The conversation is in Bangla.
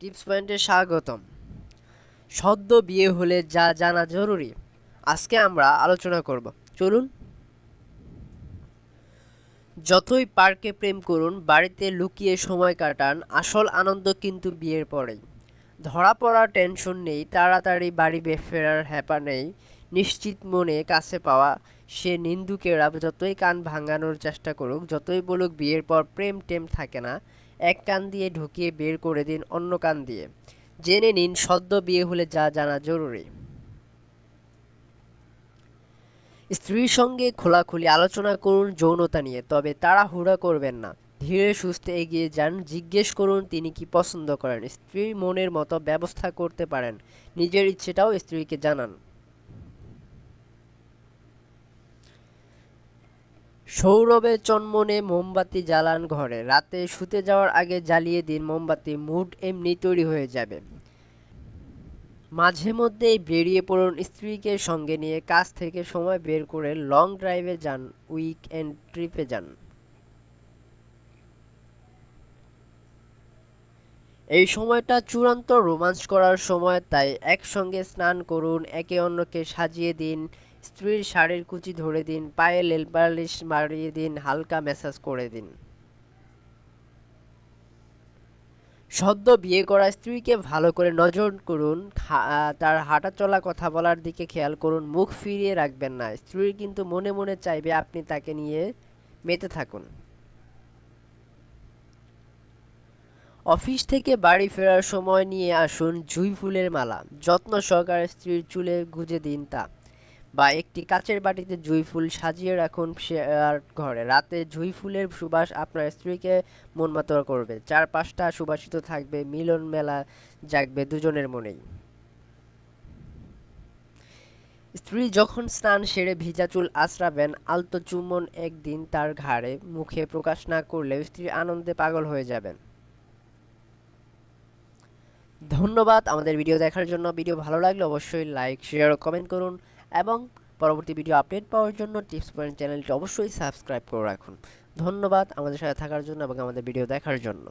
টিপস পয়েন্টে স্বাগতম। সদ্য বিয়ে হলে যা জানা জরুরি আজকে আমরা আলোচনা করব। চলুন। যতই পার্কে প্রেম করুন, বাড়িতে লুকিয়ে সময় কাটান, আসল আনন্দ কিন্তু বিয়ের পরেই। ধরা পড়ার টেনশন নেই, তাড়াতাড়ি বাড়ি ফেরার হ্যাপা নেই, নিশ্চিত মনে কাছে পাওয়া। সে নিন্দুকেরা যতই কান ভাঙানোর চেষ্টা করুক, যতই বলুক বিয়ের পর প্রেম টেম থাকে না, এক কান দিয়ে ঢুকিয়ে বের করে দিন অন্য কান দিয়ে। জেনে নিন সদ্য বিয়ে হলে যা জানা জরুরি। স্ত্রীর সঙ্গে খোলাখুলি আলোচনা করুন যৌনতা নিয়ে, তবে তাড়াহুড়া করবেন না। ধীরে সুস্থে এগিয়ে যান, জিজ্ঞেস করুন তিনি কি পছন্দ করেন। স্ত্রীর মনের মতো ব্যবস্থা করতে পারেন, নিজের ইচ্ছেটাও স্ত্রীকে জানান। সৌরভে চনমনে মোমবাতি জ্বালান ঘরে, রাতে শুতে যাওয়ার আগে জ্বালিয়ে দিন মোমবাতি, মুড এমনি তৈরি হয়ে যাবে। মাঝে মধ্যেই বেরিয়ে পড়ুন স্ত্রীকে সঙ্গে নিয়ে, কাজ থেকে সময় বের করে লং ড্রাইভে যান, উইকএন্ড ট্রিপে যান। এই সময়টা চূড়ান্ত রোমাঞ্চ করার সময়, তাই একসঙ্গে স্নান করুন, একে অন্যকে সাজিয়ে দিন, স্ত্রীর শাড়ির কুচি ধরে দিন, পায়ে নেল পালিশ মারিয়ে দিন, হালকা ম্যাসাজ করে দিন। সদ্য বিয়ে করা স্ত্রীকে ভালো করে নজর করুন, তার হাঁটা চলা কথা বলার দিকে খেয়াল করুন, মুখ ফিরিয়ে রাখবেন না। স্ত্রী কিন্তু মনে মনে চাইবে আপনি তাকে নিয়ে মেতে থাকুন। অফিস থেকে বাড়ি ফেরার সময় নিয়ে আসুন জুঁই ফুলের মালা, যত্ন সহকারে স্ত্রীর চুলে গুজে দিন তা, বা একটি কাচের বাটিতে জুঁই ফুল সাজিয়ে রাখুন শেয়ার ঘরে। রাতে জুঁই ফুলের সুবাস আপনার স্ত্রীকে মনমাতানো করবে, চারপাশটা সুবাসিত থাকবে, মিলন মেলা জাগবে দুজনের মনেই। স্ত্রী যখন স্নান সেরে ভিজা চুল আঁচড়াবেন, আলতো চুম্বন একদিন তার ঘাড়ে, মুখে প্রকাশ না করলেও স্ত্রী আনন্দে পাগল হয়ে যাবেন। ধন্যবাদ আমাদের ভিডিও দেখার জন্য। ভিডিও ভালো লাগলে অবশ্যই লাইক, শেয়ার ও কমেন্ট করুন, এবং পরবর্তী ভিডিও আপডেট পাওয়ার জন্য টিপস পয়েন্ট চ্যানেলটি অবশ্যই সাবস্ক্রাইব করে রাখুন। ধন্যবাদ আমাদের সাথে থাকার জন্য এবং আমাদের ভিডিও দেখার জন্য।